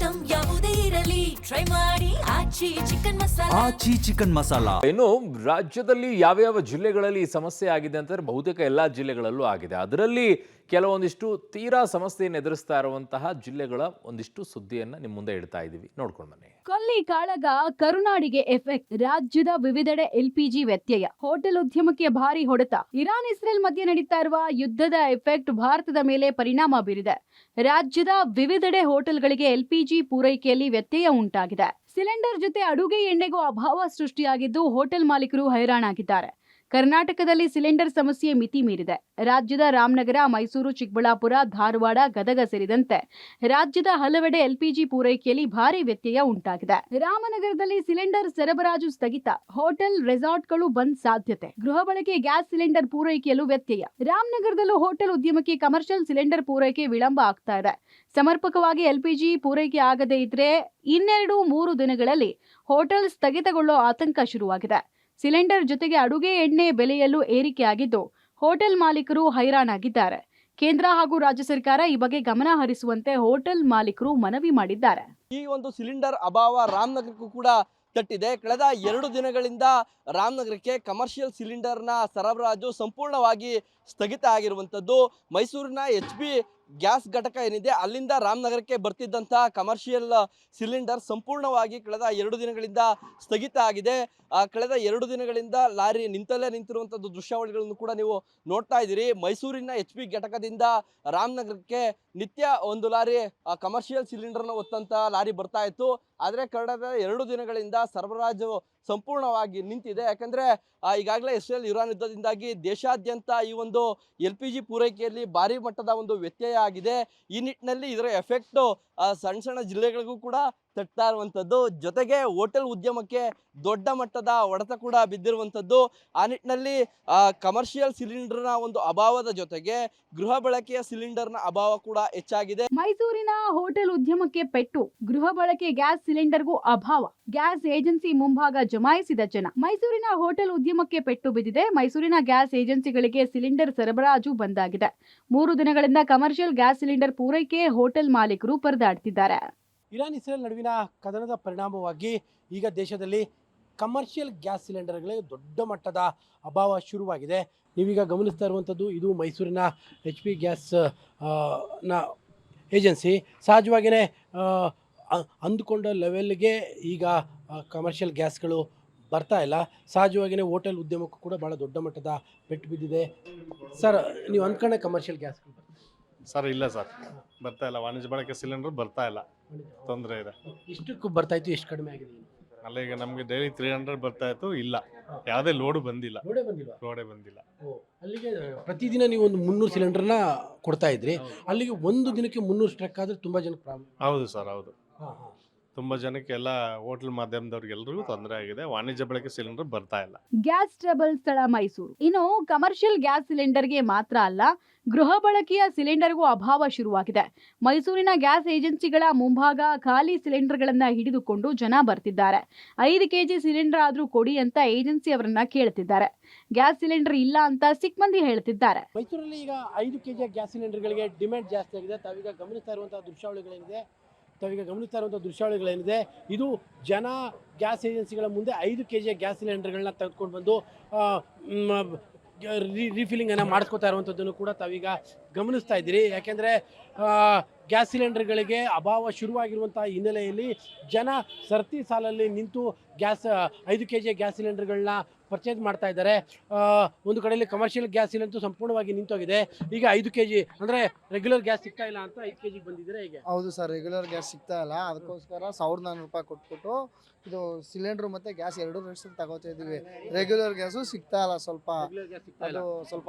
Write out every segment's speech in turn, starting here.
Item ಯಾವುದೇ ಇರಲಿ try ಮಾಡಿ ಆಚಿ ಚಿಕನ್ ಮಸಾಲಾ. ಇನ್ನು ರಾಜ್ಯದಲ್ಲಿ ಯಾವ ಜಿಲ್ಲೆಗಳಲ್ಲಿ ಈ ಸಮಸ್ಯೆ ಆಗಿದೆ ಅಂತಂದ್ರೆ ಬಹುತೇಕ ಎಲ್ಲಾ ಜಿಲ್ಲೆಗಳಲ್ಲೂ ಆಗಿದೆ. ಅದರಲ್ಲಿ ಕೆಲವೊಂದಿಷ್ಟು ತೀರಾ ಸಮಸ್ಯೆಯನ್ನು ಎದುರಿಸ್ತಾ ಇರುವಂತಹ ಜಿಲ್ಲೆಗಳ ಒಂದಿಷ್ಟು ಸುದ್ದಿಯನ್ನ ನಿಮ್ಮ ಮುಂದೆ ಇಡ್ತಾ ಇದ್ದೀವಿ, ನೋಡ್ಕೊಂಡು ಬನ್ನಿ. ಕೊಲ್ಲಿ ಕಾಳಗ ಕರುನಾಡಿಗೆ ಎಫೆಕ್ಟ್. ರಾಜ್ಯದ ವಿವಿಧೆಡೆ ಎಲ್ಪಿಜಿ ವ್ಯತ್ಯಯ, ಹೋಟೆಲ್ ಉದ್ಯಮಕ್ಕೆ ಭಾರಿ ಹೊಡೆತ. ಇರಾನ್ ಇಸ್ರೇಲ್ ಮಧ್ಯೆ ನಡೀತಾ ಇರುವ ಯುದ್ಧದ ಎಫೆಕ್ಟ್ ಭಾರತದ ಮೇಲೆ ಪರಿಣಾಮ ಬೀರಿದೆ. ರಾಜ್ಯದ ವಿವಿಧೆಡೆ ಹೋಟೆಲ್ಗಳಿಗೆ ಎಲ್ಪಿಜಿ ಪೂರೈಕೆಯಲ್ಲಿ ವ್ಯತ್ಯಯ ಉಂಟಾಗಿದೆ. ಸಿಲಿಂಡರ್ ಜೊತೆ ಅಡುಗೆ ಎಣ್ಣೆಗೂ ಅಭಾವ ಸೃಷ್ಟಿಯಾಗಿದ್ದು ಹೋಟೆಲ್ ಮಾಲೀಕರು ಹೈರಾಣಾಗಿದ್ದಾರೆ. ಕರ್ನಾಟಕದಲ್ಲಿ ಸಿಲಿಂಡರ್ ಸಮಸ್ಯೆ ಮಿತಿ ಮೀರಿದೆ. ರಾಜ್ಯದ ರಾಮನಗರ, ಮೈಸೂರು, ಚಿಕ್ಕಬಳ್ಳಾಪುರ, ಧಾರವಾಡ, ಗದಗ ಸೇರಿದಂತೆ ರಾಜ್ಯದ ಹಲವೆಡೆ ಎಲ್ಪಿಜಿ ಪೂರೈಕೆಯಲ್ಲಿ ಭಾರಿ ವ್ಯತ್ಯಯ ಉಂಟಾಗಿದೆ. ರಾಮನಗರದಲ್ಲಿ ಸಿಲಿಂಡರ್ ಸರಬರಾಜು ಸ್ಥಗಿತ, ಹೋಟೆಲ್ ರೆಸಾರ್ಟ್ಗಳು ಬಂದ್ ಸಾಧ್ಯತೆ. ಗೃಹ ಬಳಕೆ ಗ್ಯಾಸ್ ಸಿಲಿಂಡರ್ ಪೂರೈಕೆಯಲ್ಲೂ ವ್ಯತ್ಯಯ. ರಾಮನಗರದಲ್ಲೂ ಹೋಟೆಲ್ ಉದ್ಯಮಕ್ಕೆ ಕಮರ್ಷಿಯಲ್ ಸಿಲಿಂಡರ್ ಪೂರೈಕೆ ವಿಳಂಬ ಆಗ್ತಾ ಇದೆ. ಸಮರ್ಪಕವಾಗಿ ಎಲ್ಪಿಜಿ ಪೂರೈಕೆ ಆಗದೇ ಇದ್ರೆ 2-3 ದಿನಗಳಲ್ಲಿ ಹೋಟೆಲ್ ಸ್ಥಗಿತಗೊಳ್ಳೋ ಆತಂಕ ಶುರುವಾಗಿದೆ. ಸಿಲಿಂಡರ್ ಜೊತೆಗೆ ಅಡುಗೆ ಎಣ್ಣೆ ಬೆಲೆಯಲ್ಲೂ ಏರಿಕೆಯಾಗಿದ್ದು ಹೋಟೆಲ್ ಮಾಲೀಕರು ಹೈರಾಣಾಗಿದ್ದಾರೆ. ಕೇಂದ್ರ ಹಾಗೂ ರಾಜ್ಯ ಸರ್ಕಾರ ಈ ಬಗ್ಗೆ ಗಮನ ಹರಿಸುವಂತೆ ಹೋಟೆಲ್ ಮಾಲೀಕರು ಮನವಿ ಮಾಡಿದ್ದಾರೆ. ಈ ಒಂದು ಸಿಲಿಂಡರ್ ಅಭಾವ ರಾಮನಗರಕ್ಕೂ ಕೂಡ ತಟ್ಟಿದೆ. ಕಳೆದ 2 ದಿನಗಳಿಂದ ರಾಮನಗರಕ್ಕೆ ಕಮರ್ಷಿಯಲ್ ಸಿಲಿಂಡರ್ನ ಸರಬರಾಜು ಸಂಪೂರ್ಣವಾಗಿ ಸ್ಥಗಿತ ಆಗಿರುವಂಥದ್ದು. ಮೈಸೂರಿನ HP ಗ್ಯಾಸ್ ಘಟಕ ಏನಿದೆ ಅಲ್ಲಿಂದ ರಾಮನಗರಕ್ಕೆ ಬರ್ತಿದ್ದಂತಹ ಕಮರ್ಷಿಯಲ್ ಸಿಲಿಂಡರ್ ಸಂಪೂರ್ಣವಾಗಿ ಕಳೆದ 2 ದಿನಗಳಿಂದ ಸ್ಥಗಿತ ಆಗಿದೆ. ಕಳೆದ 2 ದಿನಗಳಿಂದ ಲಾರಿ ನಿಂತಿರುವಂಥದ್ದು ದೃಶ್ಯಾವಳಿಗಳನ್ನು ಕೂಡ ನೀವು ನೋಡ್ತಾ ಇದ್ದೀರಿ. ಮೈಸೂರಿನ HP ಘಟಕದಿಂದ ರಾಮನಗರಕ್ಕೆ ನಿತ್ಯ ಒಂದು ಲಾರಿ ಕಮರ್ಷಿಯಲ್ ಸಿಲಿಂಡರ್ನ ಹೊತ್ತಂತ ಲಾರಿ ಬರ್ತಾ ಇತ್ತು. ಆದರೆ ಕಳೆದ 2 ದಿನಗಳಿಂದ ಸರಬರಾಜು ಸಂಪೂರ್ಣವಾಗಿ ನಿಂತಿದೆ. ಯಾಕಂದರೆ ಈಗಾಗಲೇ ಇಸ್ರೇಲ್ ಇರಾನ್ ಯುದ್ಧದಿಂದಾಗಿ ದೇಶಾದ್ಯಂತ ಈ ಒಂದು LPG ಪೂರೈಕೆಯಲ್ಲಿ ಭಾರಿ ಮಟ್ಟದ ಒಂದು ವ್ಯತ್ಯಯ ಆಗಿದೆ. ಈ ನಿಟ್ಟಿನಲ್ಲಿ ಇದರ ಎಫೆಕ್ಟು ಸಣ್ಣ ಜಿಲ್ಲೆಗಳಿಗೂ ಕೂಡ ತಟ್ತಾ ಇರುವಂಥದ್ದು. ಜೊತೆಗೆ ಹೋಟೆಲ್ ಉದ್ಯಮಕ್ಕೆ ದೊಡ್ಡ ಮಟ್ಟದ ಹೊಡೆತ ಕೂಡ ಬಿದ್ದಿರುವಂಥದ್ದು. ಆ ನಿಟ್ಟಿನಲ್ಲಿ ಕಮರ್ಷಿಯಲ್ ಸಿಲಿಂಡರ್ನ ಒಂದು ಅಭಾವದ ಜೊತೆಗೆ ಗೃಹ ಬಳಕೆಯ ಸಿಲಿಂಡರ್ನ ಅಭಾವ ಕೂಡ ಹೆಚ್ಚಾಗಿದೆ. ಮೈಸೂರಿನ ಹೋಟೆಲ್ ಉದ್ಯಮಕ್ಕೆ ಪೆಟ್ಟು, ಗೃಹ ಬಳಕೆ ಗ್ಯಾಸ್ ಸಿಲಿಂಡರ್ಗೂ ಅಭಾವ. ಗ್ಯಾಸ್ ಏಜೆನ್ಸಿ ಮುಂಭಾಗ ಜಮಾಯಿಸಿದ ಜನ. ಮೈಸೂರಿನ ಹೋಟೆಲ್ ಉದ್ಯಮಕ್ಕೆ ಪೆಟ್ಟು ಬಿದ್ದಿದೆ. ಮೈಸೂರಿನ ಗ್ಯಾಸ್ ಏಜೆನ್ಸಿಗಳಿಗೆ ಸಿಲಿಂಡರ್ ಸರಬರಾಜು ಬಂದಾಗಿದೆ. 3 ದಿನಗಳಿಂದ ಕಮರ್ಷಿಯಲ್ ಗ್ಯಾಸ್ ಸಿಲಿಂಡರ್ ಪೂರೈಕೆ ಹೋಟೆಲ್ ಮಾಲೀಕರು ಪರದಾಡ್ತಿದ್ದಾರೆ. ಇರಾನ್ ಇಸ್ರೇಲ್ ನಡುವಿನ ಕದನದ ಪರಿಣಾಮವಾಗಿ ಈಗ ದೇಶದಲ್ಲಿ ಕಮರ್ಷಿಯಲ್ ಗ್ಯಾಸ್ ಸಿಲಿಂಡರ್ಗಳಿಗೆ ದೊಡ್ಡ ಮಟ್ಟದ ಅಭಾವ ಶುರುವಾಗಿದೆ. ನೀವೀಗ ಗಮನಿಸ್ತಾ ಇರುವಂಥದ್ದು ಇದು ಮೈಸೂರಿನ HP ಗ್ಯಾಸ್ ನ ಏಜೆನ್ಸಿ. ಸಹಜವಾಗಿಯೇ ಅಂದುಕೊಂಡ ಲೆವೆಲ್ಗೆ ಈಗ ಕಮರ್ಷಿಯಲ್ ಗ್ಯಾಸ್ಗಳು ಬರ್ತಾ ಇಲ್ಲ. ಸಹಜವಾಗಿಯೇ ಹೋಟೆಲ್ ಉದ್ಯಮಕ್ಕೂ ಕೂಡ ಭಾಳ ದೊಡ್ಡ ಮಟ್ಟದ ಪೆಟ್ಟು ಬಿದ್ದಿದೆ. ಸರ್, ನೀವು ಅಂದ್ಕೊಂಡೆ ಕಮರ್ಷಿಯಲ್ ಗ್ಯಾಸ್ಗಳು ಸರ್? ಇಲ್ಲ ಸರ್, ಬರ್ತಾ ಇಲ್ಲ. ವಾಣಿಜ್ಯ ಬಳಕೆ ಸಿಲಿಂಡರ್ ಬರ್ತಾ ಇಲ್ಲ, ತೊಂದರೆ ಇದೆ. ಇಷ್ಟಕ್ಕೂ ಬರ್ತಾ ಇತ್ತು, ಎಷ್ಟು ಕಡಿಮೆ ಆಗಿದೆ? ಅಲ್ಲ, ಈಗ ನಮಗೆ ಡೈಲಿ 300 ಬರ್ತಾ ಇತ್ತು. ಇಲ್ಲ, ಯಾವುದೇ ಲೋಡು ಬಂದಿಲ್ಲ. ರೋಡೇ ಬಂದಿಲ್ಲ. ಅಲ್ಲಿಗೆ ಪ್ರತಿದಿನ ನೀವು ಒಂದು 300 ಸಿಲಿಂಡರ್ನ ಕೊಡ್ತಾ ಇದ್ರಿ. ಅಲ್ಲಿಗೆ ಒಂದು ದಿನಕ್ಕೆ 300 ಟ್ರಕ್ ಆದರೆ ತುಂಬ ಜನಕ್ಕೆ ಪ್ರಾಬ್ಲಮ್. ಹೌದು ಸರ್, ಹೌದು. ತುಂಬ ಜನಕ್ಕೆ ಎಲ್ಲ ಹೋಟೆಲ್ ಮಾಧ್ಯಮದವ್ರಿಗೆಲ್ಲರಿಗೂ ತೊಂದರೆ ಆಗಿದೆ. ವಾಣಿಜ್ಯ ಬಳಕೆ ಸಿಲಿಂಡರ್ ಬರ್ತಾ ಇಲ್ಲ. ಗ್ಯಾಸ್ ಟ್ರಬಲ್ ಸ್ಥಳ ಮೈಸೂರು. ಇನ್ನು ಕಮರ್ಷಿಯಲ್ ಗ್ಯಾಸ್ ಸಿಲಿಂಡರ್ಗೆ ಮಾತ್ರ ಅಲ್ಲ, ಗೃಹ ಬಳಕೆಯ ಸಿಲಿಂಡರ್ಗೂ ಅಭಾವ ಶುರುವಾಗಿದೆ. ಮೈಸೂರಿನ ಗ್ಯಾಸ್ ಏಜೆನ್ಸಿಗಳ ಮುಂಭಾಗ ಖಾಲಿ ಸಿಲಿಂಡರ್ಗಳನ್ನ ಹಿಡಿದುಕೊಂಡು ಜನ ಬರ್ತಿದ್ದಾರೆ. 5 kg ಸಿಲಿಂಡರ್ ಆದ್ರೂ ಕೊಡಿ ಅಂತ ಏಜೆನ್ಸಿ ಅವರನ್ನ ಕೇಳ್ತಿದ್ದಾರೆ. ಗ್ಯಾಸ್ ಸಿಲಿಂಡರ್ ಇಲ್ಲ ಅಂತ ಸಿಕ್ ಮಂದಿ ಹೇಳ್ತಿದ್ದಾರೆ. ಮೈಸೂರಲ್ಲಿ ಈಗ 5 kg ಗ್ಯಾಸ್ ಸಿಲಿಂಡರ್ಗಳಿಗೆ ಡಿಮ್ಯಾಂಡ್ ಜಾಸ್ತಿ ಆಗಿದೆ. ತಾವೀಗ ಗಮನಿಸ್ತಾ ಇರುವಂತಹ ದೃಶ್ಯಾವಳಿಗಳೇನಿದೆ ಇದು ಜನ ಗ್ಯಾಸ್ ಏಜೆನ್ಸಿಗಳ ಮುಂದೆ 5 kg ಗ್ಯಾಸ್ ಸಿಲಿಂಡರ್ಗಳನ್ನ ತೆಗೆದುಕೊಂಡು ಬಂದು ರೀಫಿಲಿಂಗನ್ನು ಮಾಡಿಸ್ಕೊತಾ ಇರುವಂಥದ್ದನ್ನು ಕೂಡ ತಾವೀಗ ಗಮನಿಸ್ತಾ ಇದ್ದೀರಿ. ಯಾಕೆಂದರೆ ಗ್ಯಾಸ್ ಸಿಲಿಂಡರ್ಗಳಿಗೆ ಅಭಾವ ಶುರುವಾಗಿರುವಂಥ ಹಿನ್ನೆಲೆಯಲ್ಲಿ ಜನ ಸರತಿ ಸಾಲಲ್ಲಿ ನಿಂತು 5 kg ಗ್ಯಾಸ್ ಸಿಲಿಂಡರ್ಗಳನ್ನ ಪರ್ಚೇಸ್ ಮಾಡ್ತಾ ಇದ್ದಾರೆ. ಒಂದು ಕಡೆಯಲ್ಲಿ ಕಮರ್ಷಿಯಲ್ ಗ್ಯಾಸ್ ಸಿಲಿಂಡರ್ ಸಂಪೂರ್ಣವಾಗಿ ನಿಂತೋಗಿದೆ. ಈಗ 5 kg ಅಂದರೆ ರೆಗ್ಯುಲರ್ ಗ್ಯಾಸ್ ಸಿಗ್ತಾ ಇಲ್ಲ ಅಂತ 5 kg ಬಂದಿದ್ದಾರೆ. ಹೇಗೆ? ಹೌದು ಸರ್, ರೆಗ್ಯುಲರ್ ಗ್ಯಾಸ್ ಸಿಗ್ತಾ ಇಲ್ಲ. ಅದಕ್ಕೋಸ್ಕರ 1400 ರೂಪಾಯಿ ಕೊಟ್ಬಿಟ್ಟು ಇದು ಸಿಲಿಂಡರ್ ಮತ್ತು ಗ್ಯಾಸ್ 2 ರೇಟ್ಸ್ ತಗೋತಾ ಇದ್ದೀವಿ. ರೆಗ್ಯುಲರ್ ಗ್ಯಾಸು ಸಿಗ್ತಾ ಇಲ್ಲ. ಅದು ಸ್ವಲ್ಪ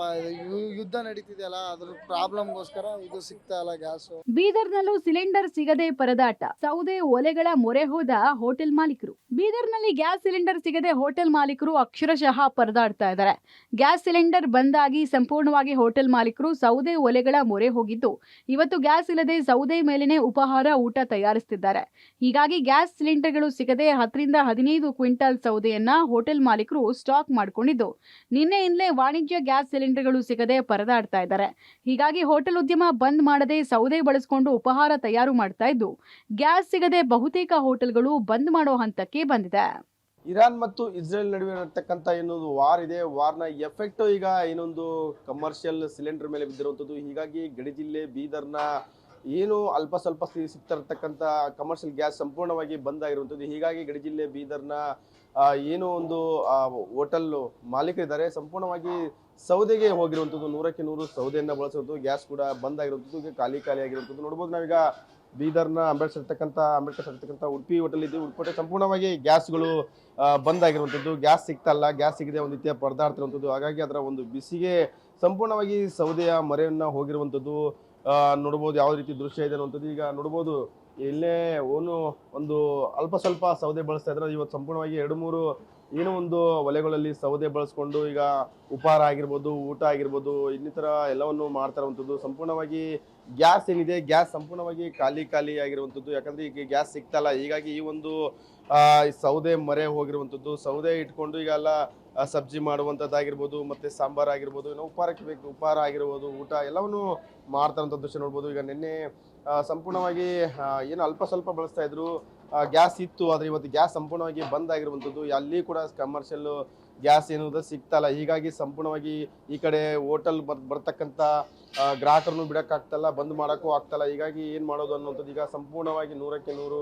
ಯುದ್ಧ ನಡೀತಿದೆಯಲ್ಲ, ಅದ್ರ ಪ್ರಾಬ್ಲಮ್ಗೋಸ್ಕರ ಇದು ಸಿಗ್ತಾ ಇಲ್ಲ ಗ್ಯಾಸು. ಬೀದರ್ನಲ್ಲೂ ಸಿಲಿಂಡರ್ ಸಿಗದೆ ಪರದಾಟ. ಸೌದೆ ಒಲೆಗಳ ಮೊರೆ ಹೋದ ಹೋಟೆಲ್ ಮಾಲೀಕರು. ಬೀದರ್ನಲ್ಲಿ ಗ್ಯಾಸ್ ಸಿಲಿಂಡರ್ ಸಿಗದೆ ಹೋಟೆಲ್ ಮಾಲೀಕರು ಅಕ್ಷರ ಅಕ್ಷರಶಃ ಪರದಾಡ್ತಾ ಇದ್ದಾರೆ. ಗ್ಯಾಸ್ ಸಿಲಿಂಡರ್ ಬಂದಾಗಿ ಸಂಪೂರ್ಣವಾಗಿ ಹೋಟೆಲ್ ಮಾಲೀಕರು ಸೌದೆ ಒಲೆಗಳ ಮೊರೆ ಹೋಗಿದ್ದು, ಇವತ್ತು ಗ್ಯಾಸ್ ಇಲ್ಲದೆ ಸೌದೆ ಮೇಲೆನೆ ಉಪಹಾರ ಊಟ ತಯಾರಿಸುತ್ತಿದ್ದಾರೆ. ಹೀಗಾಗಿ ಗ್ಯಾಸ್ ಸಿಲಿಂಡರ್ಗಳು ಸಿಗದೆ 10 ರಿಂದ 15 ಕ್ವಿಂಟಲ್ ಸೌದೆಯನ್ನ ಹೋಟೆಲ್ ಮಾಲೀಕರು ಸ್ಟಾಕ್ ಮಾಡಿಕೊಂಡಿದ್ದು, ನಿನ್ನೆಯಿಂದಲೇ ವಾಣಿಜ್ಯ ಗ್ಯಾಸ್ ಸಿಲಿಂಡರ್ಗಳು ಸಿಗದೆ ಪರದಾಡ್ತಾ ಇದ್ದಾರೆ. ಹೀಗಾಗಿ ಹೋಟೆಲ್ ಉದ್ಯಮ ಬಂದ್ ಮಾಡದೆ ಸೌದೆ ಬಳಸಿಕೊಂಡು ಉಪಹಾರ ತಯಾರು ಮಾಡ್ತಾ ಇದ್ದು, ಗ್ಯಾಸ್ ಸಿಗದೆ ಬಹುತೇಕ ಹೋಟೆಲ್ಗಳು ಬಂದ್ ಮಾಡೋ ಹಂತಕ್ಕೆ ಬಂದಿದೆ. ಇರಾನ್ ಮತ್ತು ಇಸ್ರೇಲ್ ನಡುವೆ ಇರತಕ್ಕಂಥ ಏನೊಂದು ವಾರ್ ಇದೆ, ವಾರ್ನ ಎಫೆಕ್ಟ್ ಈಗ ಏನೊಂದು ಕಮರ್ಷಿಯಲ್ ಸಿಲಿಂಡರ್ ಮೇಲೆ ಬಿದ್ದಿರುವಂಥದ್ದು. ಹೀಗಾಗಿ ಗಡಿ ಜಿಲ್ಲೆ ಬೀದರ್ನ ಏನು ಅಲ್ಪ ಸ್ವಲ್ಪ ಸಿಗ್ತಿರತಕ್ಕಂಥ ಕಮರ್ಷಿಯಲ್ ಗ್ಯಾಸ್ ಸಂಪೂರ್ಣವಾಗಿ ಬಂದ್ ಆಗಿರುವಂಥದ್ದು. ಹೀಗಾಗಿ ಗಡಿ ಜಿಲ್ಲೆ ಬೀದರ್ನ ಏನೋ ಒಂದು ಹೋಟೆಲ್ ಮಾಲೀಕರಿದ್ದಾರೆ, ಸಂಪೂರ್ಣವಾಗಿ ಸೌದೆಗೆ ಹೋಗಿರುವಂಥದ್ದು. 100ಕ್ಕೆ 100 ಸೌದೆಯನ್ನು ಬಳಸುವಂಥದ್ದು. ಗ್ಯಾಸ್ ಕೂಡ ಬಂದ್ ಆಗಿರುವಂಥದ್ದು, ಈಗ ಖಾಲಿ ಆಗಿರುವಂಥದ್ದು ನೋಡ್ಬೋದು ನಾವೀಗ. ಬೀದರ್ನ ಅಂಬೇಡ್ಕರ್ ಉಡುಪಿ ಹೋಟೆಲ್ ಇದ್ದು, ಉಡುಪಿ ಹೋಟೆಲ್ ಸಂಪೂರ್ಣವಾಗಿ ಗ್ಯಾಸ್ಗಳು ಬಂದ್ ಆಗಿರುವಂಥದ್ದು. ಗ್ಯಾಸ್ ಸಿಗ್ತಲ್ಲ, ಗ್ಯಾಸ್ ಸಿಗದೆ ಒಂದು ರೀತಿಯ ಪರದಾಡ್ತಿರುವಂಥದ್ದು. ಹಾಗಾಗಿ ಅದರ ಒಂದು ಬಿಸಿಗೆ ಸಂಪೂರ್ಣವಾಗಿ ಸೌದೆಯ ಮರೆಯನ್ನ ಹೋಗಿರುವಂಥದ್ದು ನೋಡ್ಬೋದು. ಯಾವ ರೀತಿ ದೃಶ್ಯ ಇದೆ ಅನ್ನುವಂಥದ್ದು ಈಗ ನೋಡ್ಬೋದು. ಇಲ್ಲೇ ಒಂದು ಅಲ್ಪ ಸ್ವಲ್ಪ ಸೌದೆ ಬಳಸ್ತಾ ಇದ್ರೆ, ಇವತ್ತು ಸಂಪೂರ್ಣವಾಗಿ 2-3 ಏನೋ ಒಂದು ಒಲೆಗಳಲ್ಲಿ ಸೌದೆ ಬಳಸ್ಕೊಂಡು ಈಗ ಉಪಹಾರ ಆಗಿರ್ಬೋದು, ಊಟ ಆಗಿರ್ಬೋದು, ಇನ್ನಿತರ ಎಲ್ಲವನ್ನು ಮಾಡ್ತಾ ಇರುವಂಥದ್ದು. ಸಂಪೂರ್ಣವಾಗಿ ಗ್ಯಾಸ್ ಏನಿದೆ, ಗ್ಯಾಸ್ ಸಂಪೂರ್ಣವಾಗಿ ಖಾಲಿ ಆಗಿರುವಂಥದ್ದು. ಯಾಕಂದ್ರೆ ಈಗ ಗ್ಯಾಸ್ ಸಿಗ್ತಲ್ಲ, ಹೀಗಾಗಿ ಈ ಒಂದು ಸೌದೆ ಮರೆ ಹೋಗಿರುವಂಥದ್ದು. ಸೌದೆ ಇಟ್ಕೊಂಡು ಈಗ ಎಲ್ಲ ಸಬ್ಜಿ ಮಾಡುವಂಥದ್ದಾಗಿರ್ಬೋದು, ಮತ್ತೆ ಸಾಂಬಾರ್ ಆಗಿರ್ಬೋದು, ಏನೋ ಉಪಹಾರಕ್ಕೆ ಬೇಕು ಉಪಹಾರ ಆಗಿರ್ಬೋದು, ಊಟ ಎಲ್ಲವನ್ನು ಮಾಡ್ತಾ ಇರುವಂಥ ದೃಶ್ಯ ನೋಡ್ಬೋದು. ಈಗ ನಿನ್ನೆ ಸಂಪೂರ್ಣವಾಗಿ ಏನು ಅಲ್ಪ ಸ್ವಲ್ಪ ಬಳಸ್ತಾ ಇದ್ರು, ಗ್ಯಾಸ್ ಇತ್ತು, ಆದರೆ ಇವತ್ತು ಗ್ಯಾಸ್ ಸಂಪೂರ್ಣವಾಗಿ ಬಂದ್ ಆಗಿರುವಂಥದ್ದು. ಅಲ್ಲಿ ಕೂಡ ಕಮರ್ಷಿಯಲ್ ಗ್ಯಾಸ್ ಏನುವುದು ಸಿಗ್ತಲ್ಲ. ಹೀಗಾಗಿ ಸಂಪೂರ್ಣವಾಗಿ ಈ ಕಡೆ ಹೋಟೆಲ್ ಬರ್ತಕ್ಕಂಥ ಗ್ರಾಹಕರನ್ನು ಬಿಡೋಕ್ಕಾಗ್ತಲ್ಲ, ಬಂದ್ ಮಾಡೋಕ್ಕೂ ಆಗ್ತಲ್ಲ. ಹೀಗಾಗಿ ಏನು ಮಾಡೋದು ಅನ್ನುವಂಥದ್ದು ಈಗ ಸಂಪೂರ್ಣವಾಗಿ 100ಕ್ಕೆ 100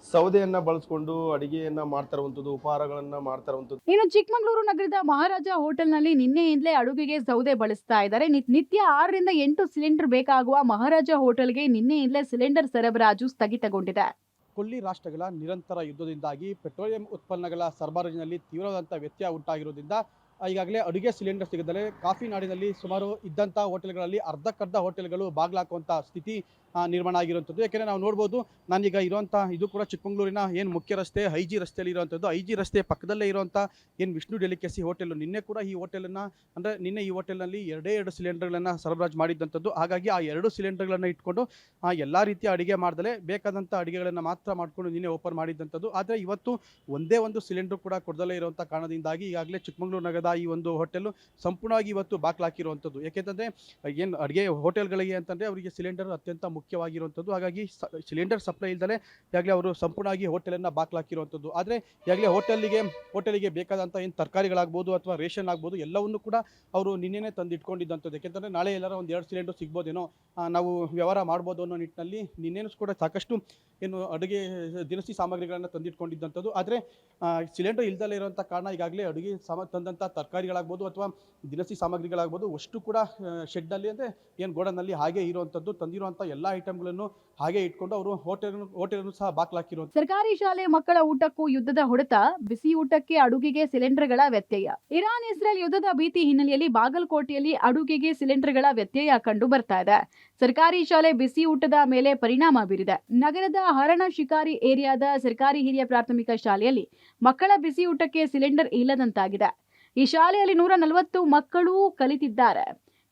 ಸೌದೆಯನ್ನ ಬಳಸ್ಕೊಂಡು ಅಡಿಗೆಯನ್ನ ಮಾಡ್ತಾ ಇರುವಂಥದ್ದು, ಉಪಹಾರಗಳನ್ನ ಮಾಡ್ತಾ ಇರುವಂಥದ್ದು. ಇನ್ನು ಚಿಕ್ಕಮಗಳೂರು ನಗರದ ಮಹಾರಾಜ ಹೋಟೆಲ್ನಲ್ಲಿ ನಿನ್ನೆಯಿಂದಲೇ ಅಡುಗೆಗೆ ಸೌದೆ ಬಳಸ್ತಾ ಇದ್ದಾರೆ. ನಿತ್ಯ 6 ರಿಂದ 8 ಸಿಲಿಂಡರ್ ಬೇಕಾಗುವ ಮಹಾರಾಜ ಹೋಟೆಲ್ಗೆ ನಿನ್ನೆಯಿಂದಲೇ ಸಿಲಿಂಡರ್ ಸರಬರಾಜು ಸ್ಥಗಿತಗೊಂಡಿದೆ. ಕೊಲ್ಲಿ ರಾಷ್ಟ್ರಗಳ ನಿರಂತರ ಯುದ್ಧದಿಂದಾಗಿ ಪೆಟ್ರೋಲಿಯಂ ಉತ್ಪನ್ನಗಳ ಸರಬರಾಜಿನಲ್ಲಿ ತೀವ್ರವಾದಂಥ ವ್ಯತ್ಯಯ ಉಂಟಾಗಿರೋದ್ರಿಂದ ಈಗಾಗಲೇ ಅಡುಗೆ ಸಿಲಿಂಡರ್ ಸಿಗದಲೇ ಕಾಫಿ ನಾಡಿನಲ್ಲಿ ಸುಮಾರು ಇದ್ದಂಥ ಹೋಟೆಲ್ಗಳಲ್ಲಿ ಅರ್ಧಕ್ಕರ್ಧ ಹೋಟೆಲ್ಗಳು ಬಾಗಿಲಾಕುವಂಥ ಸ್ಥಿತಿ ನಿರ್ಮಾಣ ಆಗಿರುವಂಥದ್ದು. ಯಾಕೆಂದರೆ ನಾವು ನೋಡ್ಬೋದು, ನಾನೀಗ ಇರುವಂಥ ಇದು ಕೂಡ ಚಿಕ್ಕಮಗಳೂರಿನ ಏನು ಮುಖ್ಯ ರಸ್ತೆ IG ರಸ್ತೆಯಲ್ಲಿ ಇರುವಂಥದ್ದು. IG ರಸ್ತೆ ಪಕ್ಕದಲ್ಲೇ ಇರುವಂಥ ಏನು ವಿಷ್ಣು ಡೆಲಿಕಸಿ ಹೋಟೆಲು. ನಿನ್ನೆ ಕೂಡ ಈ ಹೋಟೆಲನ್ನು ನಿನ್ನೆ ಈ ಹೋಟೆಲ್ನಲ್ಲಿ 2 ಸಿಲಿಂಡರ್ಗಳನ್ನು ಸರಬರಾಜು ಮಾಡಿದ್ದಂಥದ್ದು. ಹಾಗಾಗಿ ಆ 2 ಸಿಲಿಂಡರ್ಗಳನ್ನು ಇಟ್ಕೊಂಡು ಎಲ್ಲ ರೀತಿಯ ಅಡುಗೆ ಮಾಡ್ದಲೇ ಬೇಕಾದಂಥ ಅಡುಗೆಗಳನ್ನು ಮಾತ್ರ ಮಾಡಿಕೊಂಡು ನಿನ್ನೆ ಓಪನ್ ಮಾಡಿದ್ದಂಥದ್ದು. ಆದರೆ ಇವತ್ತು ಒಂದೇ ಒಂದು ಸಿಲಿಂಡರ್ ಕೂಡ ಕೊಡದಲ್ಲೇ ಇರುವಂಥ ಕಾರಣದಿಂದಾಗಿ ಈಗಾಗಲೇ ಚಿಕ್ಕಮಗಳೂರು ನಗರದ ಈ ಒಂದು ಹೋಟೆಲ್ ಸಂಪೂರ್ಣವಾಗಿ ಇವತ್ತು ಬಾಕ್ಲಾಕಿರುವಂಥದ್ದು. ಯಾಕೆಂತಂದರೆ ಏನು ಅಡುಗೆ ಹೋಟೆಲ್ಗಳಿಗೆ ಅಂತಂದರೆ ಅವರಿಗೆ ಸಿಲಿಂಡರ್ ಅತ್ಯಂತ ಮುಖ್ಯವಾಗಿರುವಂಥದ್ದು. ಹಾಗಾಗಿ ಸಿಲಿಂಡರ್ ಸಪ್ಲೈ ಇಲ್ದಲೇ ಈಗಾಗಲೇ ಅವರು ಸಂಪೂರ್ಣವಾಗಿ ಹೋಟೆಲನ್ನು ಬಾಕ್ಲಾಕಿರುವಂಥದ್ದು. ಆದರೆ ಈಗಾಗಲೇ ಹೋಟೆಲಿಗೆ ಬೇಕಾದಂಥ ಏನು ತರಕಾರಿಗಳಾಗ್ಬೋದು ಅಥವಾ ರೇಷನ್ ಆಗ್ಬೋದು ಎಲ್ಲವನ್ನೂ ಕೂಡ ಅವರು ನಿನ್ನೆನೇ ತಂದು ಇಟ್ಕೊಂಡಿದ್ದಂಥದ್ದು. ಯಾಕೆಂತಂದರೆ ನಾಳೆ ಎಲ್ಲರ ಒಂದು 2 ಸಿಲಿಂಡರ್ ಸಿಗ್ಬೋದೇನೋ, ನಾವು ವ್ಯವಹಾರ ಮಾಡ್ಬೋದು ಅನ್ನೋ ನಿಟ್ಟಿನಲ್ಲಿ ನಿನ್ನೆನೂ ಕೂಡ ಸಾಕಷ್ಟು ಏನು ಅಡುಗೆ ದಿನಸಿ ಸಾಮಗ್ರಿಗಳನ್ನು ತಂದಿಟ್ಕೊಂಡಿದ್ದಂಥದ್ದು. ಆದರೆ ಸಿಲಿಂಡರ್ ಇಲ್ದಲೇ ಇರುವಂಥ ಕಾರಣ ಈಗಾಗಲೇ ಅಡುಗೆ ತಂದಂಥ ತರಕಾರಿಗಳಾಗ್ಬೋದು ಅಥವಾ ದಿನಸಿ ಸಾಮಗ್ರಿಗಳಾಗ್ಬೋದು ಅಷ್ಟು ಕೂಡ ಶೆಡ್ನಲ್ಲಿ ಅಂದರೆ ಏನು ಗೋಡನಲ್ಲಿ ಹಾಗೆ ಇರುವಂಥದ್ದು. ತಂದಿರುವಂಥ ಎಲ್ಲ ಐಟಮ್ಗಳನ್ನು ಹಾಗೆ ಇಟ್ಕೊಂಡು ಅವರು ಹೋಟೆಲ್ ಸಹ ಬಾಕ್ಲಾಕಿರುವಂಥ. ಸರ್ಕಾರಿ ಶಾಲೆ ಮಕ್ಕಳ ಊಟಕ್ಕೂ ಯುದ್ಧದ ಹೊಡೆತ, ಬಿಸಿ ಊಟಕ್ಕೆ ಅಡುಗೆಗೆ ಸಿಲಿಂಡರ್ಗಳ ವ್ಯತ್ಯಯ. ಇರಾನ್ ಇಸ್ರೇಲ್ ಯುದ್ಧದ ಭೀತಿ ಹಿನ್ನೆಲೆಯಲ್ಲಿ ಬಾಗಲಕೋಟೆಯಲ್ಲಿ ಅಡುಗೆಗೆ ಸಿಲಿಂಡರ್ಗಳ ವ್ಯತ್ಯಯ ಕಂಡು ಬರ್ತಾ ಇದೆ. ಸರ್ಕಾರಿ ಶಾಲೆ ಬಿಸಿ ಊಟದ ಮೇಲೆ ಪರಿಣಾಮ ಬೀರಿದೆ. ನಗರದ ಹರಣ ಶಿಕಾರಿ ಏರಿಯಾದ ಸರ್ಕಾರಿ ಹಿರಿಯ ಪ್ರಾಥಮಿಕ ಶಾಲೆಯಲ್ಲಿ ಮಕ್ಕಳ ಬಿಸಿ ಊಟಕ್ಕೆ ಸಿಲಿಂಡರ್ ಇಲ್ಲದಂತಾಗಿದೆ. ಈ ಶಾಲೆಯಲ್ಲಿ 140 ಮಕ್ಕಳು ಕಲಿತಿದ್ದಾರೆ.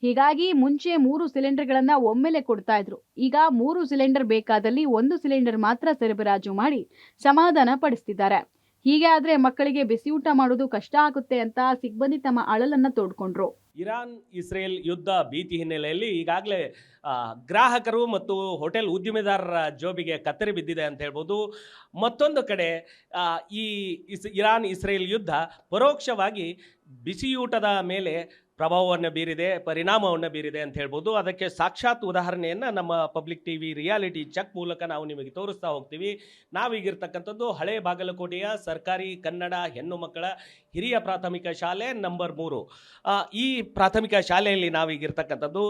ಹೀಗಾಗಿ ಮುಂಚೆ 3 ಸಿಲಿಂಡರ್ಗಳನ್ನ ಒಮ್ಮೆಲೆ ಕೊಡ್ತಾ ಇದ್ರು. ಈಗ 3 ಸಿಲಿಂಡರ್ ಬೇಕಾದಲ್ಲಿ 1 ಸಿಲಿಂಡರ್ ಮಾತ್ರ ಸರಬರಾಜು ಮಾಡಿ ಸಮಾಧಾನ ಪಡಿಸ್ತಿದ್ದಾರೆ. ಹೀಗೆ ಆದ್ರೆ ಮಕ್ಕಳಿಗೆ ಬಿಸಿ ಊಟ ಮಾಡೋದು ಕಷ್ಟ ಆಗುತ್ತೆ ಅಂತ ಸಿಬ್ಬಂದಿ ತಮ್ಮ ಅಳಲನ್ನ ತೋಡ್ಕೊಂಡ್ರು. ಇರಾನ್ ಇಸ್ರೇಲ್ ಯುದ್ಧ ಭೀತಿ ಹಿನ್ನೆಲೆಯಲ್ಲಿ ಈಗಾಗಲೇ ಗ್ರಾಹಕರು ಮತ್ತು ಹೋಟೆಲ್ ಉದ್ಯಮಿದಾರರ ಜೋಬಿಗೆ ಕತ್ತರಿ ಬಿದ್ದಿದೆ ಅಂತ ಹೇಳ್ಬೋದು. ಮತ್ತೊಂದು ಕಡೆ ಈ ಇರಾನ್ ಇಸ್ರೇಲ್ ಯುದ್ಧ ಪರೋಕ್ಷವಾಗಿ ಬಿಸಿಯೂಟದ ಮೇಲೆ ಪ್ರಭಾವವನ್ನು ಬೀರಿದೆ, ಪರಿಣಾಮವನ್ನು ಬೀರಿದೆ ಅಂತ ಹೇಳ್ಬೋದು. ಅದಕ್ಕೆ ಸಾಕ್ಷಾತ್ ಉದಾಹರಣೆಯನ್ನು ನಮ್ಮ ಪಬ್ಲಿಕ್ ಟಿವಿ ರಿಯಾಲಿಟಿ ಚೆಕ್ ಮೂಲಕ ನಾವು ನಿಮಗೆ ತೋರಿಸ್ತಾ ಹೋಗ್ತೀವಿ. ನಾವೀಗಿರ್ತಕ್ಕಂಥದ್ದು ಹಳೆ ಬಾಗಲಕೋಟೆಯ ಸರ್ಕಾರಿ ಕನ್ನಡ ಹೆಣ್ಣು ಮಕ್ಕಳ ಹಿರಿಯ ಪ್ರಾಥಮಿಕ ಶಾಲೆ ನಂಬರ್ 3. ಈ ಪ್ರಾಥಮಿಕ ಶಾಲೆಯಲ್ಲಿ ನಾವೀಗಿರ್ತಕ್ಕಂಥದ್ದು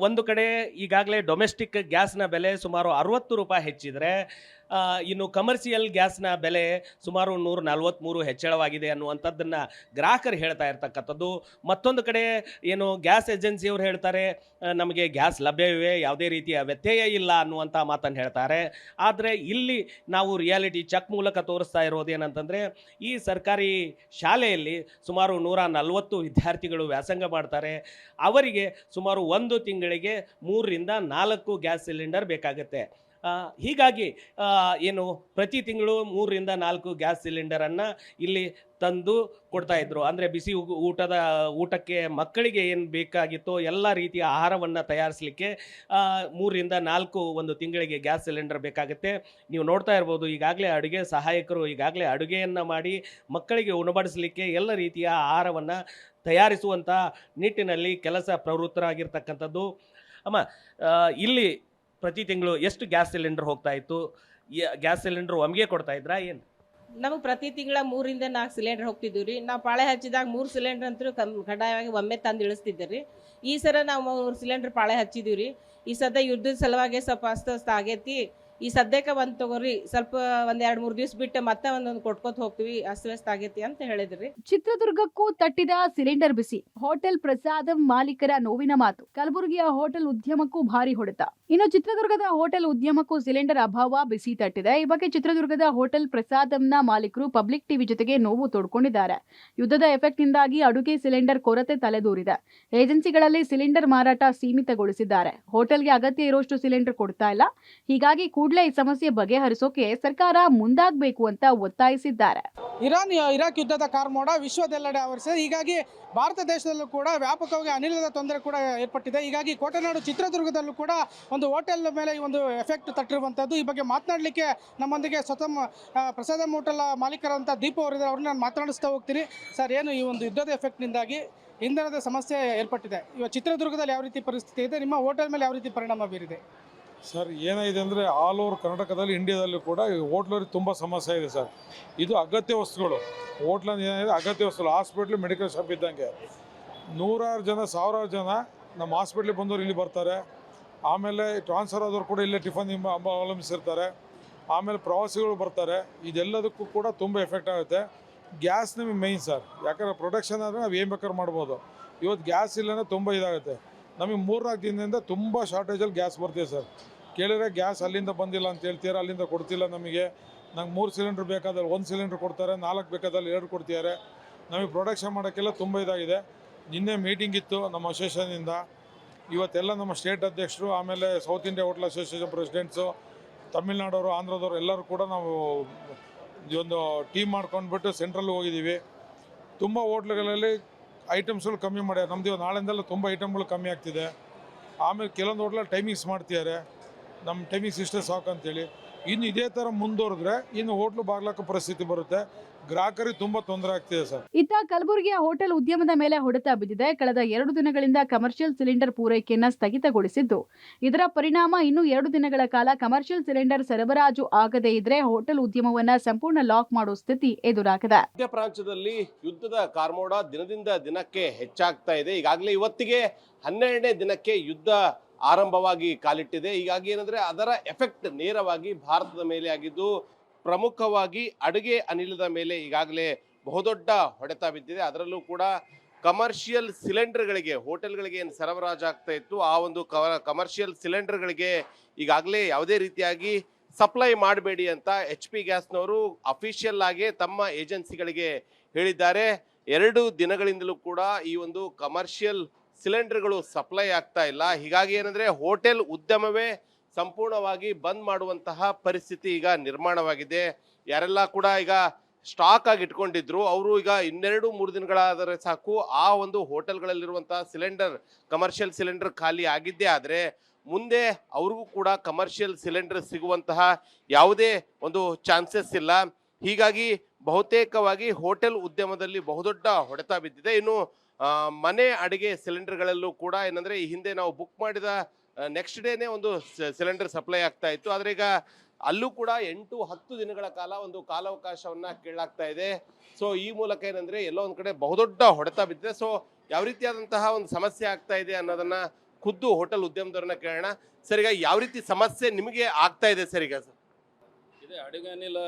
ಒಂದು ಕಡೆ ಈಗಾಗಲೇ ಡೊಮೆಸ್ಟಿಕ್ ಗ್ಯಾಸ್ನ ಬೆಲೆ ಸುಮಾರು 60 ರೂಪಾಯಿ ಹೆಚ್ಚಿದರೆ, ಇನ್ನು ಕಮರ್ಷಿಯಲ್ ಗ್ಯಾಸ್ನ ಬೆಲೆ ಸುಮಾರು 143 ಹೆಚ್ಚಳವಾಗಿದೆ ಅನ್ನುವಂಥದ್ದನ್ನು ಗ್ರಾಹಕರು ಹೇಳ್ತಾ ಇರ್ತಕ್ಕಂಥದ್ದು. ಮತ್ತೊಂದು ಕಡೆ ಏನು ಗ್ಯಾಸ್ ಏಜೆನ್ಸಿಯವರು ಹೇಳ್ತಾರೆ ನಮಗೆ ಗ್ಯಾಸ್ ಲಭ್ಯವಿವೆ, ಯಾವುದೇ ರೀತಿಯ ವ್ಯತ್ಯಯ ಇಲ್ಲ ಅನ್ನುವಂಥ ಮಾತನ್ನು ಹೇಳ್ತಾರೆ. ಆದರೆ ಇಲ್ಲಿ ನಾವು ರಿಯಾಲಿಟಿ ಚೆಕ್ ಮೂಲಕ ತೋರಿಸ್ತಾ ಇರೋದೇನಂತಂದರೆ ಈ ಸರ್ಕಾರಿ ಶಾಲೆಯಲ್ಲಿ ಸುಮಾರು 140 ವಿದ್ಯಾರ್ಥಿಗಳು ವ್ಯಾಸಂಗ ಮಾಡ್ತಾರೆ. ಅವರಿಗೆ ಸುಮಾರು 1 ತಿಂಗಳಿಗೆ 3 ರಿಂದ 4 ಗ್ಯಾಸ್ ಸಿಲಿಂಡರ್ ಬೇಕಾಗುತ್ತೆ. ಹೀಗಾಗಿ ಏನು ಪ್ರತಿ ತಿಂಗಳು 3 ರಿಂದ 4 ಗ್ಯಾಸ್ ಸಿಲಿಂಡರನ್ನು ಇಲ್ಲಿ ತಂದು ಕೊಡ್ತಾಯಿದ್ರು. ಅಂದರೆ ಬಿಸಿ ಊಟಕ್ಕೆ ಮಕ್ಕಳಿಗೆ ಏನು ಬೇಕಾಗಿತ್ತೋ ಎಲ್ಲ ರೀತಿಯ ಆಹಾರವನ್ನು ತಯಾರಿಸಲಿಕ್ಕೆ 3 ರಿಂದ 4 ಒಂದು ತಿಂಗಳಿಗೆ ಗ್ಯಾಸ್ ಸಿಲಿಂಡರ್ ಬೇಕಾಗುತ್ತೆ. ನೀವು ನೋಡ್ತಾ ಇರ್ಬೋದು, ಈಗಾಗಲೇ ಅಡುಗೆ ಸಹಾಯಕರು ಈಗಾಗಲೇ ಅಡುಗೆಯನ್ನು ಮಾಡಿ ಮಕ್ಕಳಿಗೆ ಉಣಬಡಿಸಲಿಕ್ಕೆ ಎಲ್ಲ ರೀತಿಯ ಆಹಾರವನ್ನು ತಯಾರಿಸುವಂಥ ನಿಟ್ಟಿನಲ್ಲಿ ಕೆಲಸ ಪ್ರವೃತ್ತರಾಗಿರ್ತಕ್ಕಂಥದ್ದು. ಅಮ್ಮ, ಇಲ್ಲಿ ಪ್ರತಿ ತಿಂಗಳು ಎಷ್ಟು ಗ್ಯಾಸ್ ಸಿಲಿಂಡರ್ ಹೋಗ್ತಾ ಇತ್ತು? ಗ್ಯಾಸ್ ಸಿಲಿಂಡರ್ ಒಮ್ಗೆ ಕೊಡ್ತಾ ಇದ್ರಾ ಏನು? ನಮಗೆ ಪ್ರತಿ ತಿಂಗಳ 3 ರಿಂದ 4 ಸಿಲಿಂಡರ್ ಹೋಗ್ತಿದ್ವಿ ರೀ. ನಾವು ಪಾಳೆ ಹಚ್ಚಿದಾಗ 3 ಸಿಲಿಂಡರ್ ಅಂತೂ ಕಡ್ಡಾಯವಾಗಿ ಒಮ್ಮೆ ತಂದು ಇಳಿಸ್ತಿದ್ದೆ ರೀ. ಈ ಸಲ ನಾವು 3 ಸಿಲಿಂಡರ್ ಪಾಳೆ ಹಚ್ಚಿದ್ದೀವಿ ರೀ. ಈ ಸದ್ಯ ಯುದ್ಧದ ಸಲುವಾಗಿ ಸ್ವಲ್ಪ ಅಸ್ತವ್ಯಸ್ತ ಆಗೈತಿ. ಈ ಸದ್ಯಕ್ಕೆ ಒಂದು ತಗೋರಿ, ಸ್ವಲ್ಪ ಒಂದು 2-3 ದಿವಸ ಬಿಟ್ಟು ಮತ್ತೆ ಒಂದೊಂದು ಕೊಟ್ಕೋತ ಹೋಗ್ತೀವಿ, ಅಸ್ತವ್ಯಸ್ತ ಆಗೈತಿ ಅಂತ ಹೇಳಿದ್ರಿ. ಚಿತ್ರದುರ್ಗಕ್ಕೂ ತಟ್ಟಿದ ಸಿಲಿಂಡರ್ ಬಿಸಿ. ಹೋಟೆಲ್ ಪ್ರಸಾದಂ ಮಾಲೀಕರ ನೋವಿನ ಮಾತು. ಕಲಬುರಗಿಯ ಹೋಟೆಲ್ ಉದ್ಯಮಕ್ಕೂ ಭಾರಿ ಹೊಡೆತ. ಇನ್ನು ಚಿತ್ರದುರ್ಗದ ಹೋಟೆಲ್ ಉದ್ಯಮಕ್ಕೂ ಸಿಲಿಂಡರ್ ಅಭಾವ ಬಿಸಿ ತಟ್ಟಿದೆ. ಈ ಬಗ್ಗೆ ಚಿತ್ರದುರ್ಗದ ಹೋಟೆಲ್ ಪ್ರಸಾದಂನ ಮಾಲೀಕರು ಪಬ್ಲಿಕ್ ಟಿವಿ ಜೊತೆಗೆ ನೋವು ತೋಡ್ಕೊಂಡಿದ್ದಾರೆ. ಯುದ್ಧದ ಎಫೆಕ್ಟ್ನಿಂದಾಗಿ ಅಡುಗೆ ಸಿಲಿಂಡರ್ ಕೊರತೆ ತಲೆದೂರಿದೆ. ಏಜೆನ್ಸಿಗಳಲ್ಲಿ ಸಿಲಿಂಡರ್ ಮಾರಾಟ ಸೀಮಿತಗೊಳಿಸಿದ್ದಾರೆ. ಹೋಟೆಲ್ಗೆ ಅಗತ್ಯ ಇರುವಷ್ಟು ಸಿಲಿಂಡರ್ ಕೊಡ್ತಾ ಇಲ್ಲ. ಹೀಗಾಗಿ ಕೂಡಲೇ ಈ ಸಮಸ್ಯೆ ಬಗೆಹರಿಸೋಕೆ ಸರ್ಕಾರ ಮುಂದಾಗಬೇಕು ಅಂತ ಒತ್ತಾಯಿಸಿದ್ದಾರೆ. ಇರಾಕ್ ಯುದ್ಧದ ಕಾರ್ಮೋಡ ವಿಶ್ವದೆಲ್ಲೆಡೆ ಆವರಿಸಿದೆ. ಹೀಗಾಗಿ ಭಾರತ ದೇಶದಲ್ಲೂ ಕೂಡ ವ್ಯಾಪಕವಾಗಿ ಅನಿಲದ ತೊಂದರೆ ಕೂಡ ಏರ್ಪಟ್ಟಿದೆ. ಹೀಗಾಗಿ ಕೋಟೆನಾಡು ಚಿತ್ರದುರ್ಗದಲ್ಲೂ ಕೂಡ ಒಂದು ಹೋಟೆಲ್ ಮೇಲೆ ಈ ಒಂದು ಎಫೆಕ್ಟ್ ತಟ್ಟಿರುವಂಥದ್ದು. ಈ ಬಗ್ಗೆ ಮಾತನಾಡಲಿಕ್ಕೆ ನಮ್ಮೊಂದಿಗೆ ಸ್ವತಃ ಪ್ರಸಾದಂ ಹೋಟೆಲ್ ಮಾಲೀಕರಂತ ದೀಪ ಅವರಿದ್ದಾರೆ. ಅವ್ರನ್ನ ನಾನು ಮಾತನಾಡಿಸ್ತಾ ಹೋಗ್ತೀನಿ. ಸರ್, ಏನು ಈ ಒಂದು ಯುದ್ಧದ ಎಫೆಕ್ಟ್ನಿಂದಾಗಿ ಇಂಧನದ ಸಮಸ್ಯೆ ಏರ್ಪಟ್ಟಿದೆ, ಇವಾಗ ಚಿತ್ರದುರ್ಗದಲ್ಲಿ ಯಾವ ರೀತಿ ಪರಿಸ್ಥಿತಿ ಇದೆ, ನಿಮ್ಮ ಹೋಟೆಲ್ ಮೇಲೆ ಯಾವ ರೀತಿ ಪರಿಣಾಮ ಬೀರಿದೆ? ಸರ್, ಏನಾಗಿದೆ ಅಂದರೆ ಆಲ್ ಓವರ್ ಕರ್ನಾಟಕದಲ್ಲಿ, ಇಂಡಿಯಾದಲ್ಲೂ ಕೂಡ ಹೋಟ್ಲವ್ರಿಗೆ ತುಂಬ ಸಮಸ್ಯೆ ಇದೆ ಸರ್. ಇದು ಅಗತ್ಯ ವಸ್ತುಗಳು. ಹೋಟ್ಲಲ್ಲಿ ಏನಾಗಿದೆ, ಅಗತ್ಯ ವಸ್ತುಗಳು. ಹಾಸ್ಪಿಟ್ಲು, ಮೆಡಿಕಲ್ ಶಾಪ್ ಇದ್ದಂಗೆ ನೂರಾರು ಜನ, ಸಾವಿರಾರು ಜನ ನಮ್ಮ ಹಾಸ್ಪಿಟ್ಲಿಗೆ ಬಂದವರು ಇಲ್ಲಿ ಬರ್ತಾರೆ. ಆಮೇಲೆ ಟ್ರಾನ್ಸ್ಫರ್ ಆದವರು ಕೂಡ ಇಲ್ಲೇ ಟಿಫನ್ ಅವಲಂಬಿಸಿರ್ತಾರೆ. ಆಮೇಲೆ ಪ್ರವಾಸಿಗಳು ಬರ್ತಾರೆ. ಇದೆಲ್ಲದಕ್ಕೂ ಕೂಡ ತುಂಬ ಎಫೆಕ್ಟ್ ಆಗುತ್ತೆ. ಗ್ಯಾಸ್ ನಮಗೆ ಮೇಯ್ನ್ ಸರ್. ಯಾಕಂದರೆ ಪ್ರೊಡಕ್ಷನ್ ಆದರೆ ನಾವು ಏನು ಬೇಕಾದ್ರೂ ಮಾಡ್ಬೋದು. ಇವತ್ತು ಗ್ಯಾಸ್ ಇಲ್ಲಂದರೆ ತುಂಬ ಇದಾಗುತ್ತೆ. ನಮಗೆ 3-4 ದಿನದಿಂದ ತುಂಬ ಶಾರ್ಟೇಜಲ್ಲಿ ಗ್ಯಾಸ್ ಬರ್ತೀವಿ ಸರ್. ಕೇಳಿದ್ರೆ ಗ್ಯಾಸ್ ಅಲ್ಲಿಂದ ಬಂದಿಲ್ಲ ಅಂತ ಹೇಳ್ತೀರಾ, ಅಲ್ಲಿಂದ ಕೊಡ್ತಿಲ್ಲ ನಮಗೆ. ನಂಗೆ 3 ಸಿಲಿಂಡ್ರ್ ಬೇಕಾದಲ್ಲಿ 1 ಸಿಲಿಂಡ್ರ್ ಕೊಡ್ತಾರೆ, 4 ಬೇಕಾದಲ್ಲಿ 2 ಕೊಡ್ತಿದ್ದಾರೆ. ನಮಗೆ ಪ್ರೊಡಕ್ಷನ್ ಮಾಡೋಕ್ಕೆಲ್ಲ ತುಂಬ ಇದಾಗಿದೆ. ನಿನ್ನೆ ಮೀಟಿಂಗ್ ಇತ್ತು ನಮ್ಮ ಅಸೋಸಿಯೇಷನಿಂದ. ಇವತ್ತೆಲ್ಲ ನಮ್ಮ ಸ್ಟೇಟ್ ಅಧ್ಯಕ್ಷರು, ಆಮೇಲೆ south India hotel association presidents, ತಮಿಳ್ನಾಡವರು, ಆಂಧ್ರದವರು ಎಲ್ಲರೂ ಕೂಡ ನಾವು ಒಂದು ಟೀಮ್ ಮಾಡ್ಕೊಂಡ್ಬಿಟ್ಟು ಸೆಂಟ್ರಲ್ಲಿ ಹೋಗಿದ್ದೀವಿ. ತುಂಬ ಹೋಟ್ಲುಗಳಲ್ಲಿ ಐಟಮ್ಸ್ಗಳು ಕಮ್ಮಿ ಮಾಡ್ಯಾರ. ನಮ್ಮದು ನಾಳೆಯಿಂದೆಲ್ಲ ತುಂಬ ಐಟಮ್ಗಳು ಕಮ್ಮಿ ಆಗ್ತಿದೆ. ಆಮೇಲೆ ಕೆಲವೊಂದು ಹೋಟ್ಲಲ್ಲಿ ಟೈಮಿಂಗ್ಸ್ ಮಾಡ್ತಿದ್ದಾರೆ. ನಮ್ಮ ಟೈಮಿಂಗ್ಸ್ ಇಷ್ಟೇ ಸಾಕು ಅಂತೇಳಿ. ಇನ್ನು ಇದೇ ಥರ ಮುಂದುವರೆದ್ರೆ ಇನ್ನು ಹೋಟ್ಲು ಬಾಗ್ಲಾಕೋ ಪರಿಸ್ಥಿತಿ ಬರುತ್ತೆ. ಗ್ರಾಹಕರಿಗೆ ತುಂಬ ತೊಂದರೆ ಆಗ್ತಿದೆ ಸರ್. ಇತ್ತ ಕಲಬುರಗಿಯ ಹೋಟೆಲ್ ಉದ್ಯಮದ ಮೇಲೆ ಹೊಡೆತ ಬಿದ್ದಿದೆ. ಕಳೆದ 2 ದಿನಗಳಿಂದ ಕಮರ್ಷಿಯಲ್ ಸಿಲಿಂಡರ್ ಪೂರೈಕೆಯನ್ನು ಸ್ಥಗಿತಗೊಳಿಸಿದ್ದು, ಇದರ ಪರಿಣಾಮ ಇನ್ನು 2 ದಿನಗಳ ಕಾಲ ಕಮರ್ಷಿಯಲ್ ಸಿಲಿಂಡರ್ ಸರಬರಾಜು ಆಗದೇ ಇದ್ರೆ ಹೋಟೆಲ್ ಉದ್ಯಮವನ್ನ ಸಂಪೂರ್ಣ ಲಾಕ್ ಮಾಡೋ ಸ್ಥಿತಿ ಎದುರಾಗಿದೆ. ಮಧ್ಯ ಪ್ರಾಚ್ಯದಲ್ಲಿ ಯುದ್ಧದ ಕಾರ್ಮೋಡ ದಿನದಿಂದ ದಿನಕ್ಕೆ ಹೆಚ್ಚಾಗ್ತಾ ಇದೆ. ಈಗಾಗಲೇ ಇವತ್ತಿಗೆ 12ನೇ ದಿನಕ್ಕೆ ಯುದ್ಧ ಆರಂಭವಾಗಿ ಕಾಲಿಟ್ಟಿದೆ. ಹೀಗಾಗಿ ಏನಂದ್ರೆ ಅದರ ಎಫೆಕ್ಟ್ ನೇರವಾಗಿ ಭಾರತದ ಮೇಲೆ ಆಗಿದ್ದು, ಪ್ರಮುಖವಾಗಿ ಅಡುಗೆ ಅನಿಲದ ಮೇಲೆ ಈಗಾಗಲೇ ಬಹುದೊಡ್ಡ ಹೊಡೆತ ಬಿದ್ದಿದೆ. ಅದರಲ್ಲೂ ಕೂಡ ಕಮರ್ಷಿಯಲ್ ಸಿಲಿಂಡರ್ಗಳಿಗೆ, ಹೋಟೆಲ್ಗಳಿಗೆ ಏನು ಸರಬರಾಜು ಆಗ್ತಾ ಇತ್ತು, ಆ ಒಂದು ಕಮರ್ಷಿಯಲ್ ಸಿಲಿಂಡರ್ಗಳಿಗೆ ಈಗಾಗಲೇ ಯಾವುದೇ ರೀತಿಯಾಗಿ ಸಪ್ಲೈ ಮಾಡಬೇಡಿ ಅಂತ HP ಗ್ಯಾಸ್ನವರು ಅಫಿಷಿಯಲ್ ಆಗಿ ತಮ್ಮ ಏಜೆನ್ಸಿಗಳಿಗೆ ಹೇಳಿದ್ದಾರೆ. 2 ದಿನಗಳಿಂದಲೂ ಕೂಡ ಈ ಒಂದು ಕಮರ್ಷಿಯಲ್ ಸಿಲಿಂಡರ್ಗಳು ಸಪ್ಲೈ ಆಗ್ತಾ ಇಲ್ಲ. ಹೀಗಾಗಿ ಏನಂದ್ರೆ ಹೋಟೆಲ್ ಉದ್ಯಮವೇ ಸಂಪೂರ್ಣವಾಗಿ ಬಂದ್ ಮಾಡುವಂತಹ ಪರಿಸ್ಥಿತಿ ಈಗ ನಿರ್ಮಾಣವಾಗಿದೆ. ಯಾರೆಲ್ಲ ಕೂಡ ಈಗ ಸ್ಟಾಕ್ ಆಗಿ ಇಟ್ಕೊಂಡಿದ್ರು ಅವರು ಈಗ 2-3 ದಿನಗಳಾದರೆ ಸಾಕು ಆ ಒಂದು ಹೋಟೆಲ್ಗಳಲ್ಲಿರುವಂತಹ ಸಿಲಿಂಡರ್, ಕಮರ್ಷಿಯಲ್ ಸಿಲಿಂಡರ್ ಖಾಲಿ ಆಗಿದ್ದೇ ಆದರೆ ಮುಂದೆ ಅವ್ರಿಗೂ ಕೂಡ ಕಮರ್ಷಿಯಲ್ ಸಿಲಿಂಡರ್ ಸಿಗುವಂತಹ ಯಾವುದೇ ಒಂದು ಚಾನ್ಸಸ್ ಇಲ್ಲ. ಹೀಗಾಗಿ ಬಹುತೇಕವಾಗಿ ಹೋಟೆಲ್ ಉದ್ಯಮದಲ್ಲಿ ಬಹುದೊಡ್ಡ ಹೊಡೆತ ಬಿದ್ದಿದೆ. ಇನ್ನು ಮನೆ ಅಡುಗೆ ಸಿಲಿಂಡರ್ಗಳಲ್ಲೂ ಕೂಡ ಏನಂದ್ರೆ ಈ ಹಿಂದೆ ನಾವು ಬುಕ್ ಮಾಡಿದ ನೆಕ್ಸ್ಟ್ ಡೇನೇ ಒಂದು ಸಿಲಿಂಡರ್ ಸಪ್ಲೈ ಆಗ್ತಾ ಇತ್ತು. ಆದರೆ ಈಗ ಅಲ್ಲೂ ಕೂಡ 8-10 ದಿನಗಳ ಕಾಲ ಒಂದು ಕಾಲಾವಕಾಶವನ್ನ ಕೇಳಲಾಗ್ತಾ ಇದೆ. ಸೊ ಈ ಮೂಲಕ ಏನಂದ್ರೆ ಎಲ್ಲೋ ಒಂದ್ ಕಡೆ ಬಹುದೊಡ್ಡ ಹೊಡೆತ ಬಿದ್ದಿದೆ. ಸೊ ಯಾವ ರೀತಿಯಾದಂತಹ ಒಂದು ಸಮಸ್ಯೆ ಆಗ್ತಾ ಇದೆ ಅನ್ನೋದನ್ನ ಖುದ್ದು ಹೋಟೆಲ್ ಉದ್ಯಮದವ್ರನ್ನ ಕೇಳೋಣ. ಸರ್, ಈಗ ಯಾವ ರೀತಿ ಸಮಸ್ಯೆ ನಿಮಗೆ ಆಗ್ತಾ ಇದೆ ಸರ್? ಈಗ ಇದೆ ಅಡುಗೆ ಅನಿಲ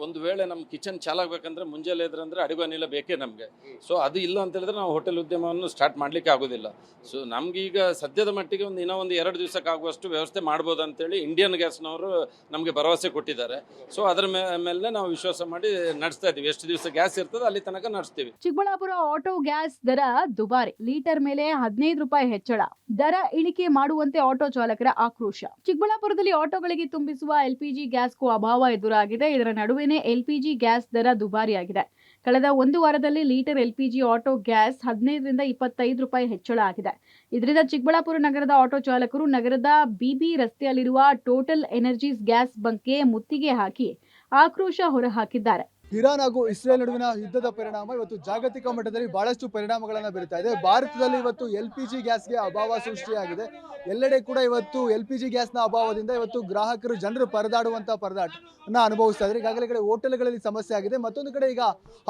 ಒಂದು ವೇಳೆ ನಮ್ಮ ಕಿಚನ್ ಚಾಲಾಗಬೇಕಂದ್ರೆ ಮುಂಜಾನೆ ಎದ್ರಂದ್ರೆ ಅಡುಗೆ ಅನಿಲ ಬೇಕೇ ನಮಗೆ. ಸೊ ಅದು ಇಲ್ಲ ಅಂತ ಹೇಳಿದ್ರೆ ನಾವು ಹೋಟೆಲ್ ಉದ್ಯಮವನ್ನು ಸ್ಟಾರ್ಟ್ ಮಾಡಲಿಕ್ಕೆ ಆಗೋದಿಲ್ಲ. ಸೊ ನಮಗೀಗ ಸದ್ಯದ ಮಟ್ಟಿಗೆ ಇನ್ನೂ ಒಂದು 2 ದಿವಸಕ್ಕೆ ಆಗುವಷ್ಟು ವ್ಯವಸ್ಥೆ ಮಾಡ್ಬೋದು ಅಂತೇಳಿ ಇಂಡಿಯನ್ ಗ್ಯಾಸ್ನವರು ನಮಗೆ ಭರವಸೆ ಕೊಟ್ಟಿದ್ದಾರೆ. ಸೊ ಅದರ ಮೇಲೆ ನಾವು ವಿಶ್ವಾಸ ಮಾಡಿ ನಡೆಸ್ತಾ ಇದ್ದೀವಿ. ಎಷ್ಟು ದಿವಸ ಗ್ಯಾಸ್ ಇರ್ತದೆ ಅಲ್ಲಿ ತನಕ ನಡೆಸ್ತೀವಿ. ಚಿಕ್ಕಬಳ್ಳಾಪುರ ಆಟೋ ಗ್ಯಾಸ್ ದರ ದುಬಾರಿ, ಲೀಟರ್ ಮೇಲೆ 15 ರೂಪಾಯಿ ಹೆಚ್ಚಳ, ದರ ಇಳಿಕೆ ಮಾಡುವಂತೆ ಆಟೋ ಚಾಲಕರ ಆಕ್ರೋಶ. ಚಿಕ್ಕಬಳ್ಳಾಪುರದಲ್ಲಿ ಆಟೋಗಳಿಗೆ ತುಂಬಿಸುವ ಎಲ್ಪಿಜಿ ಗ್ಯಾಸ್ಗೂ ಅಭಾವ ಎದುರಾಗಿದೆ. ಇದರ ನಡುವೆನೇ ಎಲ್ಪಿಜಿ ಗ್ಯಾಸ್ ದರ ದುಬಾರಿಯಾಗಿದೆ. ಕಳೆದ 1 ವಾರದಲ್ಲಿ ಲೀಟರ್ ಎಲ್ಪಿಜಿ ಆಟೋ ಗ್ಯಾಸ್ 15 ರಿಂದ 25 ರೂಪಾಯಿ ಹೆಚ್ಚಳ ಆಗಿದೆ. ಇದರಿಂದ ಚಿಕ್ಕಬಳ್ಳಾಪುರ ನಗರದ ಆಟೋ ಚಾಲಕರು ನಗರದ ಬಿಬಿ ರಸ್ತೆಯಲ್ಲಿರುವ ಟೋಟಲ್ ಎನರ್ಜೀಸ್ ಗ್ಯಾಸ್ ಬಂಕ್ಗೆ ಮುತ್ತಿಗೆ ಹಾಕಿ ಆಕ್ರೋಶ ಹೊರಹಾಕಿದ್ದಾರೆ. ಇರಾನ್ ಹಾಗೂ ಇಸ್ರೇಲ್ ನಡುವಿನ ಯುದ್ಧದ ಪರಿಣಾಮ ಇವತ್ತು ಜಾಗತಿಕ ಮಟ್ಟದಲ್ಲಿ ಬಹಳಷ್ಟು ಪರಿಣಾಮಗಳನ್ನು ಬೀರ್ತಾ ಇದೆ. ಭಾರತದಲ್ಲಿ ಇವತ್ತು LPG ಗ್ಯಾಸ್ಗೆ ಅಭಾವ ಸೃಷ್ಟಿಯಾಗಿದೆ. ಎಲ್ಲೆಡೆ ಕೂಡ ಇವತ್ತು LPG ಗ್ಯಾಸ್ನ ಅಭಾವದಿಂದ ಇವತ್ತು ಗ್ರಾಹಕರು ಜನರು ಪರದಾಟವನ್ನು ಅನುಭವಿಸ್ತಾ ಇದ್ದಾರೆ. ಈಗಾಗಲೇ ಕಡೆ ಹೋಟೆಲ್ಗಳಲ್ಲಿ ಸಮಸ್ಯೆ ಆಗಿದೆ. ಮತ್ತೊಂದು ಕಡೆ ಈಗ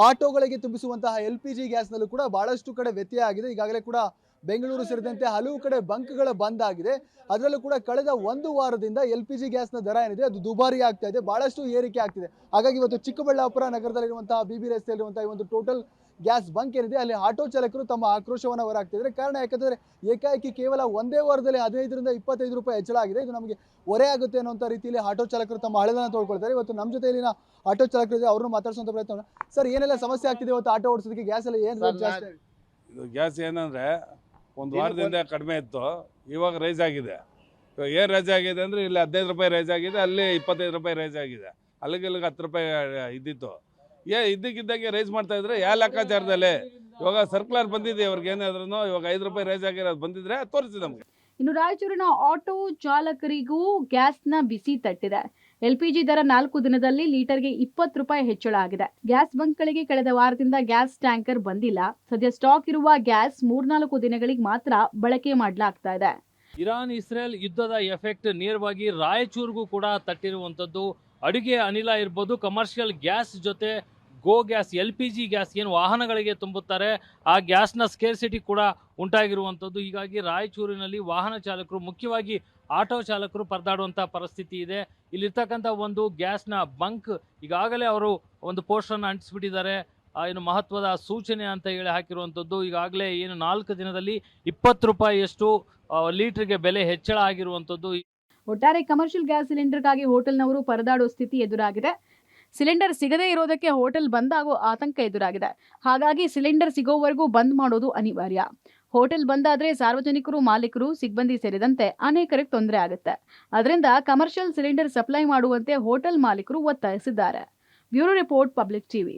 ಆಟೋಗಳಿಗೆ ತುಂಬಿಸುವಂತಹ LPG ಗ್ಯಾಸ್ನಲ್ಲೂ ಕೂಡ ಬಹಳಷ್ಟು ಕಡೆ ವ್ಯತ್ಯಯ ಆಗಿದೆ. ಈಗಾಗಲೇ ಕೂಡ ಬೆಂಗಳೂರು ಸೇರಿದಂತೆ ಹಲವು ಕಡೆ ಬಂಕ್ಗಳ ಬಂದ್ ಆಗಿದೆ. ಅದರಲ್ಲೂ ಕೂಡ ಕಳೆದ 1 ವಾರದಿಂದ LPG ಗ್ಯಾಸ್ನ ದರ ಏನಿದೆ ಅದು ದುಬಾರಿ ಆಗ್ತಾ ಇದೆ, ಬಹಳಷ್ಟು ಏರಿಕೆ ಆಗ್ತಿದೆ. ಹಾಗಾಗಿ ಇವತ್ತು ಚಿಕ್ಕಬಳ್ಳಾಪುರ ನಗರದಲ್ಲಿರುವಂತಹ ಬಿಬಿ ರಸ್ತೆಯಲ್ಲಿರುವಂತಹ ಒಂದು ಟೋಟಲ್ ಗ್ಯಾಸ್ ಬಂಕ್ ಏನಿದೆ ಅಲ್ಲಿ ಆಟೋ ಚಾಲಕರು ತಮ್ಮ ಆಕ್ರೋಶವನ್ನು ಹೊರಹಾಕ್ತಿದ್ದಾರೆ. ಕಾರಣ ಯಾಕಂದ್ರೆ ಏಕಾಏಕಿ ಕೇವಲ 1 ವಾರದಲ್ಲಿ 15 ರಿಂದ 25 ರೂಪಾಯಿ ಹೆಚ್ಚಳ ಆಗಿದೆ. ಇದು ನಮಗೆ ಹೊರೆ ಆಗುತ್ತೆ ಅನ್ನುವಂಥ ರೀತಿಯಲ್ಲಿ ಆಟೋ ಚಾಲಕರು ತಮ್ಮ ಹಳೆದನ್ನ ತೋಡ್ಕೊಳ್ತಾರೆ. ಇವತ್ತು ನಮ್ಮ ಜೊತೆ ಇಲ್ಲಿನ ಆಟೋ ಚಾಲಕರು ಇದೆ, ಅವ್ರನ್ನ ಮಾತಾಡ್ಸುವಂತ ಪ್ರಯತ್ನ. ಸರ್, ಏನೆಲ್ಲ ಸಮಸ್ಯೆ ಆಗ್ತಿದೆ ಇವತ್ತು ಆಟೋ ಓಡಿಸೋದಕ್ಕೆ? ಗ್ಯಾಸ್ ಎಲ್ಲ ಏನು ರೇಟ್ ಜಾಸ್ತಿ? ಇದು ಗ್ಯಾಸ್ ಏನಂದರೆ 1 ವಾರದಿಂದ ಕಡಿಮೆ ಇತ್ತು, ಇವಾಗ ರೈಸ್ ಆಗಿದೆ. ಇವಾಗ ಏನು ರೈಸ್ ಆಗಿದೆ ಅಂದರೆ ಇಲ್ಲಿ 15 ರೂಪಾಯಿ ರೈಸ್ ಆಗಿದೆ, ಅಲ್ಲಿ 25 ರೂಪಾಯಿ ರೈಸ್ ಆಗಿದೆ. ಅಲ್ಲಿಗೆ 10 ರೂಪಾಯಿ ಇದ್ದಿತ್ತು. ಇದ್ದಕ್ಕಿದ್ದಂಗೆ ರೈಸ್ ಮಾಡ್ತಾ ಇದ್ರೆ ಯಾವ ಲೆಕ್ಕಾಚಾರದಲ್ಲಿ ಇವಾಗ ಸರ್ಕ್ಯುಲರ್ ಬಂದಿದೆ ಅವ್ರಿಗೆ ಏನಾದ್ರೂ ಇವಾಗ 5 ರೂಪಾಯಿ ರೈಸ್ ಆಗಿರೋದು ಬಂದಿದ್ರೆ ತೋರಿಸಿ ನಮಗೆ. ಇನ್ನು ರಾಯಚೂರಿನ ಆಟೋ ಚಾಲಕರಿಗೂ ಗ್ಯಾಸ್ನ ಬಿಸಿ ತಟ್ಟಿದೆ. ಎಲ್ಪಿಜಿ ದರ 4 ದಿನದಲ್ಲಿ ಲೀಟರ್ಗೆ 20 ರೂಪಾಯಿ ಹೆಚ್ಚಳ ಆಗಿದೆ. ಗ್ಯಾಸ್ ಬಂಕ್ಗಳಿಗೆ ಕಳೆದ ವಾರದಿಂದ ಗ್ಯಾಸ್ ಟ್ಯಾಂಕರ್ ಬಂದಿಲ್ಲ. ಸದ್ಯ ಸ್ಟಾಕ್ ಇರುವ ಗ್ಯಾಸ್ 3-4 ದಿನಗಳಿಗೆ ಮಾತ್ರ ಬಳಕೆ ಮಾಡಲಾಗ್ತಾ ಇದೆ. ಇರಾನ್ ಇಸ್ರೇಲ್ ಯುದ್ಧದ ಎಫೆಕ್ಟ್ ನೇರವಾಗಿ ರಾಯಚೂರಿಗೂ ಕೂಡ ತಟ್ಟಿರುವಂಥದ್ದು. ಅಡುಗೆ ಅನಿಲ ಇರ್ಬೋದು, ಕಮರ್ಷಿಯಲ್ ಗ್ಯಾಸ್ ಜೊತೆ ಗೋ ಗ್ಯಾಸ್, LPG ಗ್ಯಾಸ್ ಏನು ವಾಹನಗಳಿಗೆ ತುಂಬುತ್ತಾರೆ ಆ ಗ್ಯಾಸ್ನ ಸ್ಕೇರ್ಸಿಟಿ ಕೂಡ ಉಂಟಾಗಿರುವಂಥದ್ದು. ಹೀಗಾಗಿ ರಾಯಚೂರಿನಲ್ಲಿ ವಾಹನ ಚಾಲಕರು, ಮುಖ್ಯವಾಗಿ ಆಟೋ ಚಾಲಕರು ಪರದಾಡುವಂಥ ಪರಿಸ್ಥಿತಿ ಇದೆ. ಇಲ್ಲಿರ್ತಕ್ಕಂಥ ಒಂದು ಗ್ಯಾಸ್ನ ಬಂಕ್ ಈಗಾಗಲೇ ಅವರು ಒಂದು ಪೋಸ್ಟರ್ನ ಅಂಟಿಸ್ಬಿಟ್ಟಿದ್ದಾರೆ. ಏನು ಮಹತ್ವದ ಸೂಚನೆ ಅಂತ ಹೇಳಿ ಹಾಕಿರುವಂಥದ್ದು. ಈಗಾಗಲೇ ಏನು 4 ದಿನದಲ್ಲಿ 20 ರೂಪಾಯಿಯಷ್ಟು ಲೀಟರ್ಗೆ ಬೆಲೆ ಹೆಚ್ಚಳ ಆಗಿರುವಂಥದ್ದು. ಒಟ್ಟಾರೆ ಕಮರ್ಷಿಯಲ್ ಗ್ಯಾಸ್ ಸಿಲಿಂಡರ್ಗಾಗಿ ಹೋಟೆಲ್ನವರು ಪರದಾಡುವ ಸ್ಥಿತಿ ಎದುರಾಗಿದೆ. ಸಿಲಿಂಡರ್ ಸಿಗದೇ ಇರೋದಕ್ಕೆ ಹೋಟೆಲ್ ಬಂದ್ ಆಗೋ ಆತಂಕ ಎದುರಾಗಿದೆ. ಹಾಗಾಗಿ ಸಿಲಿಂಡರ್ ಸಿಗೋವರೆಗೂ ಬಂದ್ ಮಾಡೋದು ಅನಿವಾರ್ಯ. ಹೋಟೆಲ್ ಬಂದಾದ್ರೆ ಸಾರ್ವಜನಿಕರು, ಮಾಲೀಕರು, ಸಿಬ್ಬಂದಿ ಸೇರಿದಂತೆ ಅನೇಕರಿಗೆ ತೊಂದರೆ ಆಗುತ್ತೆ. ಅದರಿಂದ ಕಮರ್ಷಿಯಲ್ ಸಿಲಿಂಡರ್ ಸಪ್ಲೈ ಮಾಡುವಂತೆ ಹೋಟೆಲ್ ಮಾಲೀಕರು ಒತ್ತಾಯಿಸಿದ್ದಾರೆ. Bureau report, public TV.